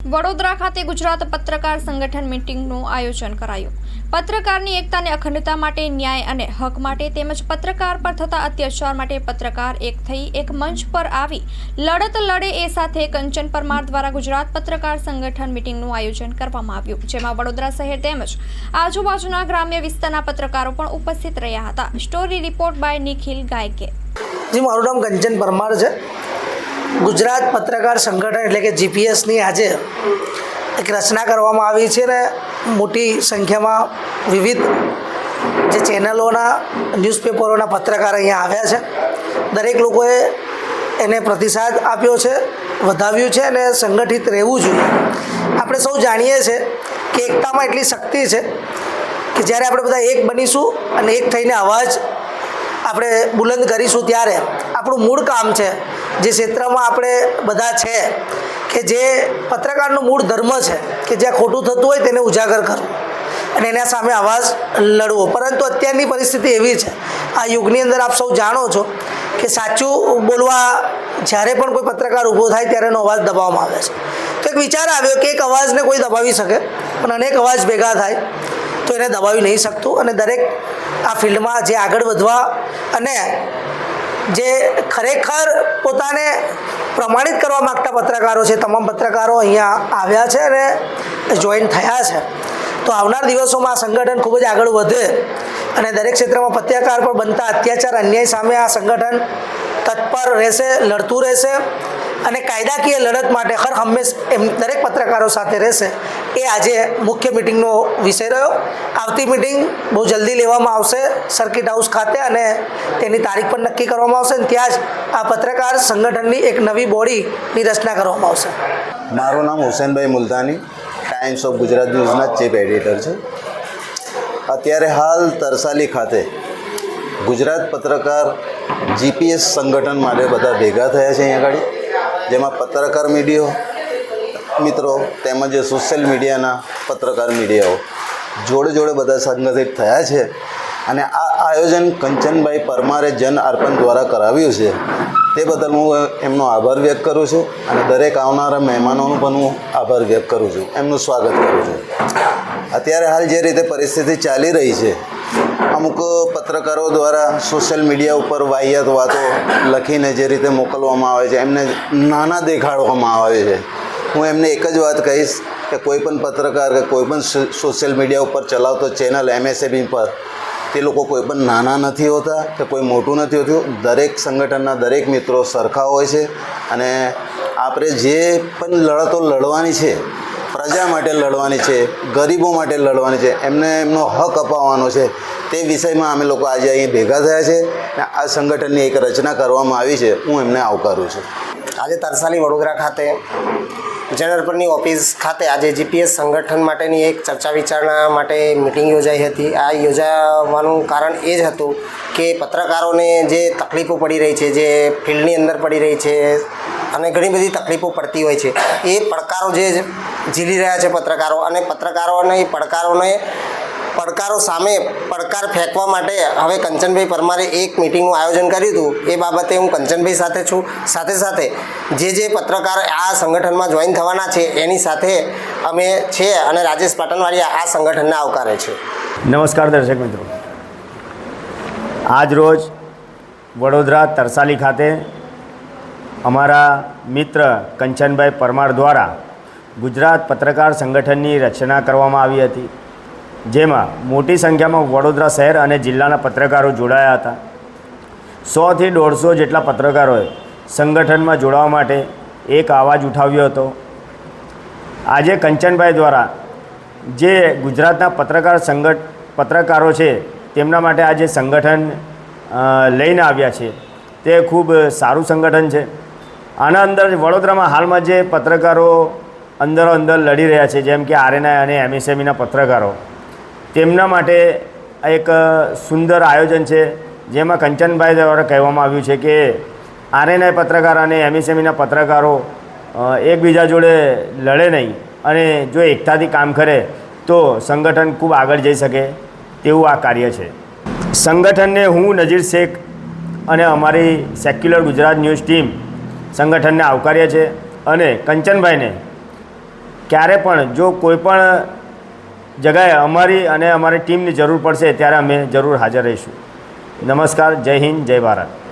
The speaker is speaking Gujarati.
વડોદરા ખાતે ગુજરાત પત્રકાર સંગઠન મીટિંગનું આયોજન કરાયું। પત્રકારની એકતા અને અખંડતા માટે, ન્યાય અને હક માટે તેમજ પત્રકાર પર થતા અત્યાચાર માટે પત્રકાર એક થઈ એક મંચ પર આવી લડત લડે એ સાથે કંચન પરમાર દ્વારા ગુજરાત પત્રકાર સંગઠન મીટિંગનું આયોજન કરવામાં આવ્યું, જેમાં વડોદરા શહેર તેમજ આજુબાજુના ગ્રામ્ય વિસ્તારના પત્રકારો પણ ઉપસ્થિત રહ્યા હતા। Story report by Nikhil ગાયકે। जी मारू नाम कंचन परमार है। गुजरात पत्रकार संगठन एटले के जीपीएस नी आज एक रचना करवामां आवी छे ने मोटी संख्या में विविध जे चेनलोना न्यूज़पेपरोना पत्रकार अहींया आव्या छे। दरेक लोकोए एने प्रतिसाद आप्यो छे, वधाव्युं छे अने संगठित रहेवुं जोईए। आपणे सौ जाणीए छे के एकतामां एटली शक्ति छे कि ज्यारे आपणे बधा एक बनीशुं अने एक थईने अवाज આપણે બુલંદ કરીશું ત્યારે આપણું મૂળ કામ છે, જે ક્ષેત્રમાં આપણે બધા છે કે જે પત્રકારનું મૂળ ધર્મ છે કે જ્યાં ખોટું થતું હોય તેને ઉજાગર કરવું અને એના સામે અવાજ લડવો। પરંતુ અત્યારની પરિસ્થિતિ એવી છે, આ યુગની અંદર આપ સૌ જાણો છો કે સાચું બોલવા જ્યારે પણ કોઈ પત્રકાર ઊભો થાય ત્યારે એનો અવાજ દબાવવામાં આવે છે। તો એક વિચાર આવ્યો કે એક અવાજને કોઈ દબાવી શકે પણ અનેક અવાજ ભેગા થાય તો એને દબાવી નહીં શકતું અને દરેક આ ફિલ્ડમાં જે આગળ વધવા અને જે ખરેખર પોતાને પ્રમાણિત કરવા માગતા પત્રકારો છે, તમામ પત્રકારો અહીંયા આવ્યા છે અને જોઈન થયા છે। તો આવનાર દિવસોમાં આ સંગઠન ખૂબ જ આગળ વધે અને દરેક ક્ષેત્રમાં પત્રકાર પર બનતા અત્યાચાર અન્યાય સામે આ સંગઠન તત્પર રહેશે, લડતું રહેશે અને કાયદાકીય લડત માટે હર હંમેશ દરેક પત્રકારો સાથે રહેશે। એ આજે મુખ્ય મિટિંગનો વિષય રહ્યો। આવતી મિટિંગ બહુ જલ્દી લેવામાં આવશે સર્કિટ હાઉસ ખાતે અને તેની તારીખ પણ નક્કી કરવામાં આવશે અને ત્યાં જ આ પત્રકાર સંગઠનની એક નવી બોડીની રચના કરવામાં આવશે। મારું નામ હુસેનભાઈ મુલતાની, ટાઈમ્સ ઓફ ગુજરાત ન્યૂઝના ચીફ એડિટર છે। અત્યારે હાલ તરસાલી ખાતે ગુજરાત પત્રકાર જીપીએસ સંગઠન માટે બધા ભેગા થયા છે અહીંયા આગળ, જેમાં પત્રકાર મિત્રો તેમજ સોશિયલ મીડિયાના પત્રકાર મીડિયાઓ જોડે જોડે બધા સંગઠિત થયા છે અને આ આયોજન કંચનભાઈ પરમારે જન અર્પણ દ્વારા કરાવ્યું છે। તે બદલ હું એમનો આભાર વ્યક્ત કરું છું અને દરેક આવનારા મહેમાનોનું પણ હું આભાર વ્યક્ત કરું છું, એમનું સ્વાગત કરું છું। અત્યારે હાલ જે રીતે પરિસ્થિતિ ચાલી રહી છે, અમુક પત્રકારો દ્વારા સોશિયલ મીડિયા ઉપર વાહિયાત વાતો લખીને જે રીતે મોકલવામાં આવે છે, એમને નાના દેખાડવામાં આવે છે। હું એમને એક જ વાત કહીશ કે કોઈ પણ પત્રકાર કે કોઈ પણ સોશિયલ મીડિયા ઉપર ચલાવતો ચેનલ એમએસએબી પર તે લોકો કોઈ પણ નાના નથી હોતા કે કોઈ મોટું નથી હોતું। દરેક સંગઠનના દરેક મિત્રો સરખા હોય છે અને આપણે જે પણ લડતો લડવાની છે, પ્રજા માટે લડવાની છે, ગરીબો માટે લડવાની છે, એમને એમનો હક અપાવવાનો છે, તે વિષયમાં અમે લોકો આજે અહીં ભેગા થયા છે અને આ સંગઠનની એક રચના કરવામાં આવી છે। હું એમને આવકારું છું। આજે તરસાલી વડોદરા ખાતે જન અર્પણની ઓફિસ ખાતે આજે જીપીએસ સંગઠન માટેની એક ચર્ચા વિચારણા માટે મિટિંગ યોજાઈ હતી। આ યોજાવાનું કારણ એ જ હતું કે પત્રકારોને જે તકલીફો પડી રહી છે, જે ફિલ્ડની અંદર પડી રહી છે અને ઘણી બધી તકલીફો પડતી હોય છે, એ પડકારો જે ઝીલી રહ્યા છે પત્રકારો અને પત્રકારોને પડકારો સામે પડકાર ફેંકવા માટે હવે કંચનભાઈ પરમારે એક મિટિંગનું આયોજન કર્યું હતું। એ બાબતે હું કંચનભાઈ સાથે છું, સાથે સાથે જે પત્રકાર આ સંગઠનમાં જોઈન થવાના છે એની સાથે અમે છે અને રાજેશ પાટણવાડિયા આ સંગઠનને આવકારે છે। નમસ્કાર દર્શક મિત્રો, આજ રોજ વડોદરા તરસાલી ખાતે અમારા મિત્ર કંચનભાઈ પરમાર દ્વારા ગુજરાત પત્રકાર સંગઠનની રચના કરવામાં આવી હતી, જેમાં મોટી સંખ્યામાં વડોદરા શહેર અને જિલ્લાના પત્રકારો જોડાયા હતા। 100 થી 150 જેટલા પત્રકારોએ સંગઠનમાં જોડાવા માટે એક અવાજ ઉઠાવ્યો હતો। આજે કંચનભાઈ દ્વારા જે ગુજરાતના પત્રકારો છે તેમના માટે આજે સંગઠન લઈને આવ્યા છે, તે ખૂબ સારું સંગઠન છે। આના અંદર વડોદરામાં હાલમાં જે પત્રકારો અંદરો અંદર લડી રહ્યા છે, જેમ કે આરએનઆઈ અને એમએસએમઈના પત્રકારો, તેમના માટે એક સુંદર આયોજન છે, જેમાં કંચનભાઈ દ્વારા કહેવામાં આવ્યું છે કે આરએનઆઈ પત્રકાર અને એમએસએમઈના પત્રકારો એકબીજા જોડે લડે નહીં અને જો એકતાથી કામ કરે તો સંગઠન ખૂબ આગળ જઈ શકે તેવું આ કાર્ય છે। સંગઠનને હું નજીર શેખ અને અમારી સેક્યુલર ગુજરાત ન્યૂઝ ટીમ સંગઠનને આવકાર્યા છે અને કંચનભાઈને ક્યારે પણ જો કોઈ પણ જગાએ અમારી અને અમારી ટીમની જરૂર પડશે ત્યારે અમે જરૂર હાજર રહીશું. નમસ્કાર, જય હિન્દ, જય ભારત.